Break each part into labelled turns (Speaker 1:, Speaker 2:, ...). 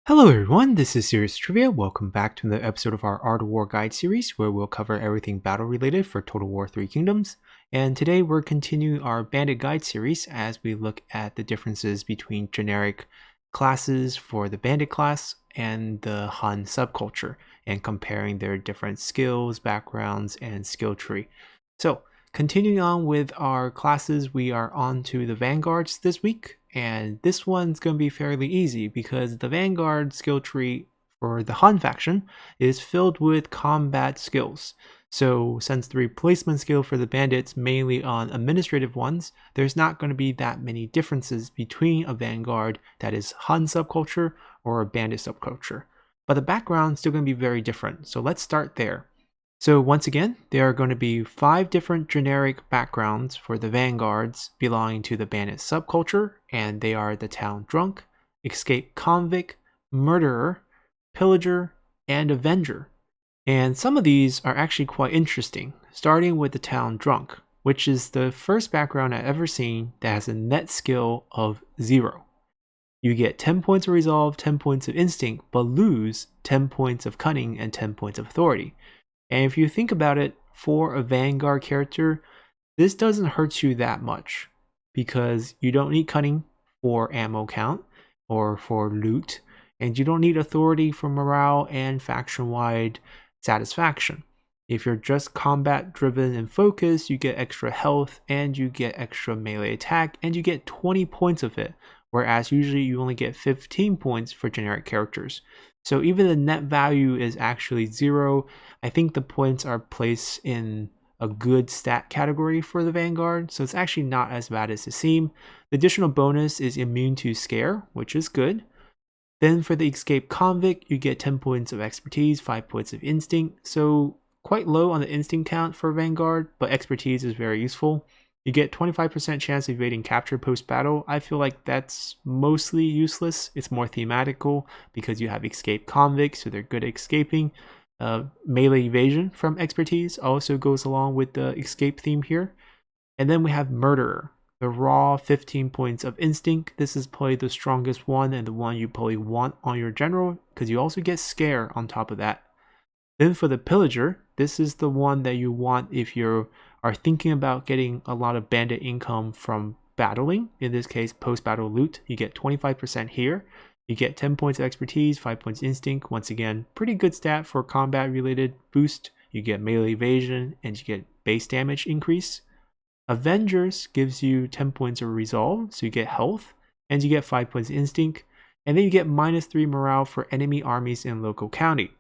Speaker 1: Hello everyone, this is Serious Trivia. Welcome back to another episode of our Art of War Guide series where we'll cover everything battle related for Total War 3 Kingdoms. And today we're continuing our Bandit Guide series as we look at the differences between generic classes for the Bandit class and the Han subculture and comparing their different skills, backgrounds, and skill tree. So, continuing on with our classes, we are on to the Vanguards this week. And this one's going to be fairly easy because the Vanguard skill tree for the Han faction is filled with combat skills. So since the replacement skill for the bandits mainly on administrative ones, there's not going to be that many differences between a Vanguard that is Han subculture or a bandit subculture. But the background's still going to be very different. So let's start there. So once again, there are going to be 5 different generic backgrounds for the Vanguards belonging to the Bandit subculture, and they are the Town Drunk, Escaped Convict, Murderer, Pillager, and Avenger. And some of these are actually quite interesting, starting with the Town Drunk, which is the first background I've ever seen that has a net skill of 0. You get 10 points of Resolve, 10 points of Instinct, but lose 10 points of Cunning and 10 points of Authority. And if you think about it, for a Vanguard character, this doesn't hurt you that much because you don't need cunning for ammo count or for loot, and you don't need authority for morale and faction-wide satisfaction. If you're just combat driven and focused, you get extra health and you get extra melee attack and you get 20 points of it, whereas usually you only get 15 points for generic characters. So even the net value is actually 0. I think the points are placed in a good stat category for the Vanguard, so it's actually not as bad as it seems. The additional bonus is immune to scare, which is good. Then for the Escaped Convict, you get 10 points of expertise, 5 points of instinct, so quite low on the instinct count for Vanguard, but expertise is very useful. You get 25% chance of evading capture post-battle. I feel like that's mostly useless. It's more thematical because you have Escaped Convicts, so they're good at escaping. Melee evasion from expertise also goes along with the escape theme here. And then we have Murderer, the raw 15 points of instinct. This is probably the strongest one and the one you probably want on your general because you also get scare on top of that. Then for the Pillager, this is the one that you want if you are thinking about getting a lot of bandit income from battling. In this case, post-battle loot. You get 25% here. You get 10 points of expertise, 5 points instinct. Once again, pretty good stat for combat-related boost. You get melee evasion and you get base damage increase. Avengers gives you 10 points of resolve, so you get health, and you get 5 points instinct. And then you get -3 morale for enemy armies in local county.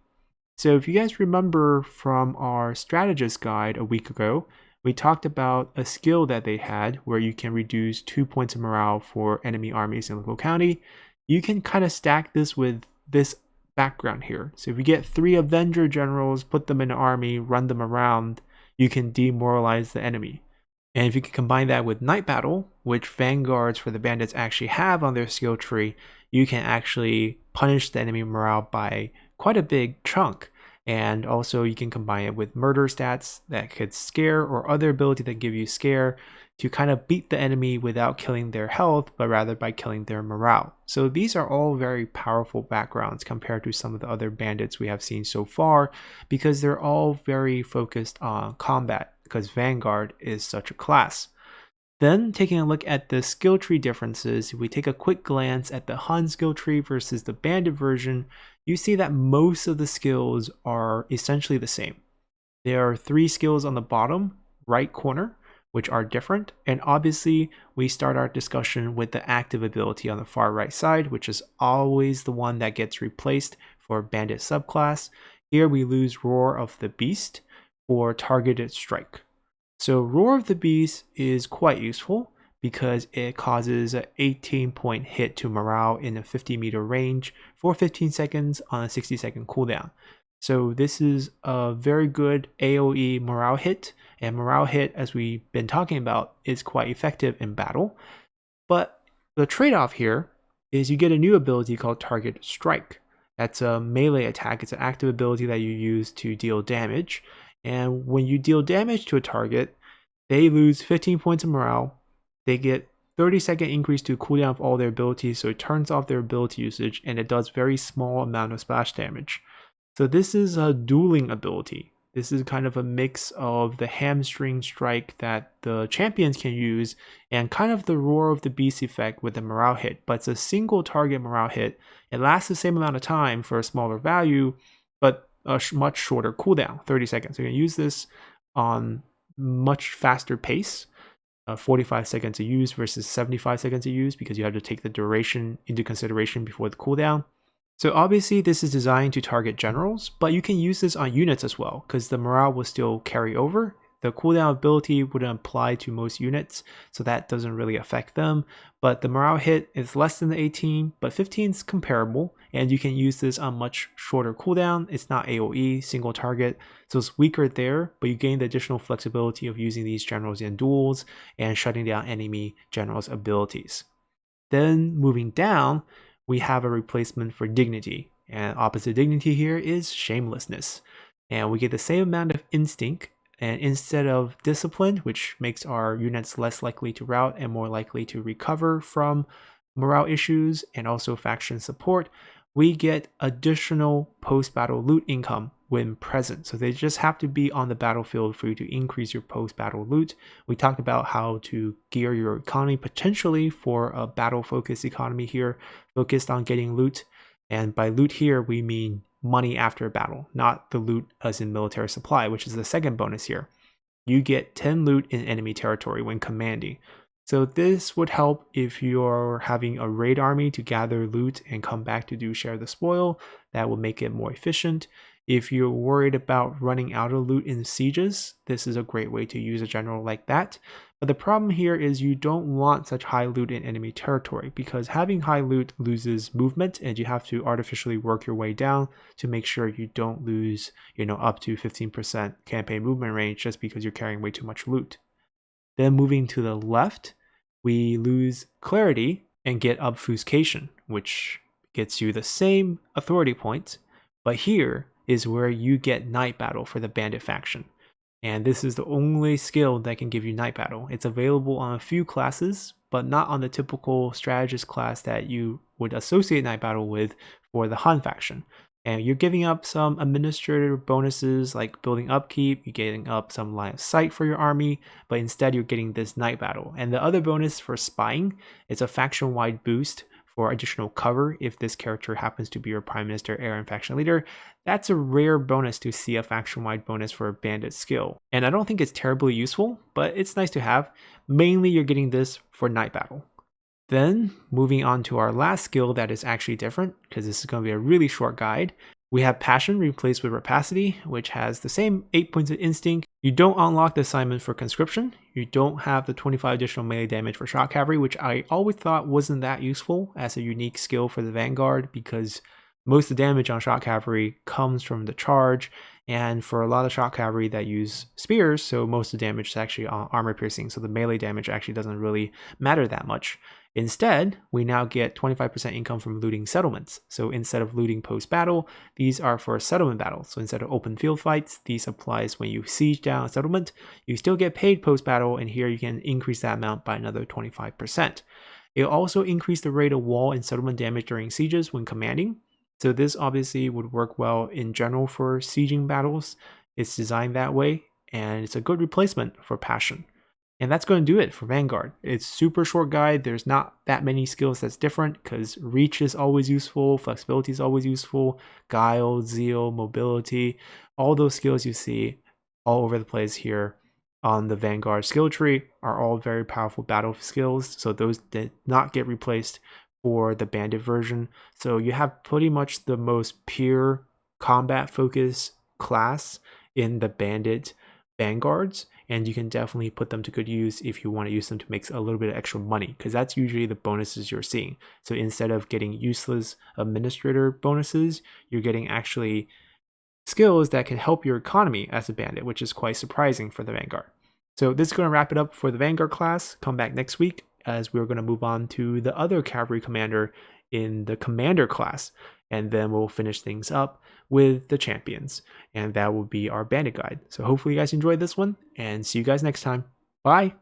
Speaker 1: So if you guys remember from our strategist guide a week ago, we talked about a skill that they had where you can reduce 2 points of morale for enemy armies in local county. You can kind of stack this with this background here. So if you get 3 Avenger generals, put them in an army, run them around, you can demoralize the enemy. And if you can combine that with Night Battle, which Vanguards for the Bandits actually have on their skill tree, you can actually punish the enemy morale by quite a big chunk. And also you can combine it with murder stats that could scare or other ability that give you scare to kind of beat the enemy without killing their health, but rather by killing their morale. So these are all very powerful backgrounds compared to some of the other bandits we have seen so far because they're all very focused on combat because Vanguard is such a class. Then, taking a look at the skill tree differences, if we take a quick glance at the Han skill tree versus the Bandit version, you see that most of the skills are essentially the same. There are 3 skills on the bottom right corner, which are different, and obviously we start our discussion with the active ability on the far right side, which is always the one that gets replaced for Bandit subclass. Here we lose Roar of the Beast for targeted strike. So Roar of the Beast is quite useful because it causes an 18-point hit to morale in a 50-meter range for 15 seconds on a 60-second cooldown. So this is a very good AoE morale hit, and morale hit, as we've been talking about, is quite effective in battle. But the trade-off here is you get a new ability called Target Strike. That's a melee attack. It's an active ability that you use to deal damage. And when you deal damage to a target, they lose 15 points of morale, they get 30-second increase to cooldown of all their abilities, so it turns off their ability usage and it does very small amount of splash damage. So this is a dueling ability. This is kind of a mix of the hamstring strike that the champions can use and kind of the roar of the beast effect with the morale hit, but it's a single target morale hit. It lasts the same amount of time for a smaller value, but a much shorter cooldown, 30 seconds. So you can use this on much faster pace, 45 seconds to use versus 75 seconds to use, because you have to take the duration into consideration before the cooldown. So obviously this is designed to target generals, but you can use this on units as well, because the morale will still carry over. The cooldown ability wouldn't apply to most units, so that doesn't really affect them. But the morale hit is less than the 18, but 15 is comparable, and you can use this on much shorter cooldown. It's not AoE, single target, so it's weaker there, but you gain the additional flexibility of using these generals in duels and shutting down enemy generals' abilities. Then moving down, we have a replacement for dignity, and opposite dignity here is shamelessness. And we get the same amount of instinct, and instead of discipline, which makes our units less likely to rout and more likely to recover from morale issues and also faction support, we get additional post-battle loot income when present. So they just have to be on the battlefield for you to increase your post-battle loot. We talked about how to gear your economy potentially for a battle-focused economy here, focused on getting loot. And by loot here, we mean money after battle, not the loot as in military supply, which is the second bonus here. You get 10 loot in enemy territory when commanding. So this would help if you're having a raid army to gather loot and come back to do share the spoil. That will make it more efficient. If you're worried about running out of loot in sieges, this is a great way to use a general like that. But the problem here is you don't want such high loot in enemy territory, because having high loot loses movement and you have to artificially work your way down to make sure you don't lose, up to 15% campaign movement range just because you're carrying way too much loot. Then moving to the left, we lose clarity and get obfuscation, which gets you the same authority points, but here is where you get night battle for the bandit faction. And this is the only skill that can give you night battle. It's available on a few classes, but not on the typical strategist class that you would associate night battle with for the Han faction. And you're giving up some administrative bonuses like building upkeep, you're getting up some line of sight for your army, but instead you're getting this night battle. And the other bonus for spying is a faction-wide boost for additional cover if this character happens to be your Prime Minister, heir, and faction leader. That's a rare bonus to see a faction-wide bonus for a bandit skill. And I don't think it's terribly useful, but it's nice to have. Mainly you're getting this for night battle. Then, moving on to our last skill that is actually different, because this is going to be a really short guide. We have Passion replaced with Rapacity, which has the same 8 points of Instinct. You don't unlock the assignment for Conscription. You don't have the 25 additional melee damage for Shock Cavalry, which I always thought wasn't that useful as a unique skill for the Vanguard, because most of the damage on Shock Cavalry comes from the charge, and for a lot of Shock Cavalry that use spears, so most of the damage is actually on armor piercing, so the melee damage actually doesn't really matter that much. Instead, we now get 25% income from looting settlements. So instead of looting post-battle, these are for settlement battles. So instead of open field fights, these applies when you siege down a settlement. You still get paid post-battle, and here you can increase that amount by another 25%. It'll also increase the rate of wall and settlement damage during sieges when commanding. So this obviously would work well in general for sieging battles. It's designed that way, and it's a good replacement for Passion. And that's going to do it for Vanguard. It's super short guide. There's not that many skills that's different, because reach is always useful, flexibility is always useful, guile, zeal, mobility, all those skills you see all over the place here on the Vanguard skill tree are all very powerful battle skills. So those did not get replaced for the Bandit version. So you have pretty much the most pure combat focus class in the Bandit Vanguards, and you can definitely put them to good use if you want to use them to make a little bit of extra money, because that's usually the bonuses you're seeing. So instead of getting useless administrator bonuses, you're getting actually skills that can help your economy as a bandit, which is quite surprising for the Vanguard. So this is going to wrap it up for the Vanguard class. Come back next week as we're going to move on to the other cavalry commander in the commander class, and then we'll finish things up with the champions, and that will be our bandit guide. So hopefully you guys enjoyed this one, and see you guys next time. Bye.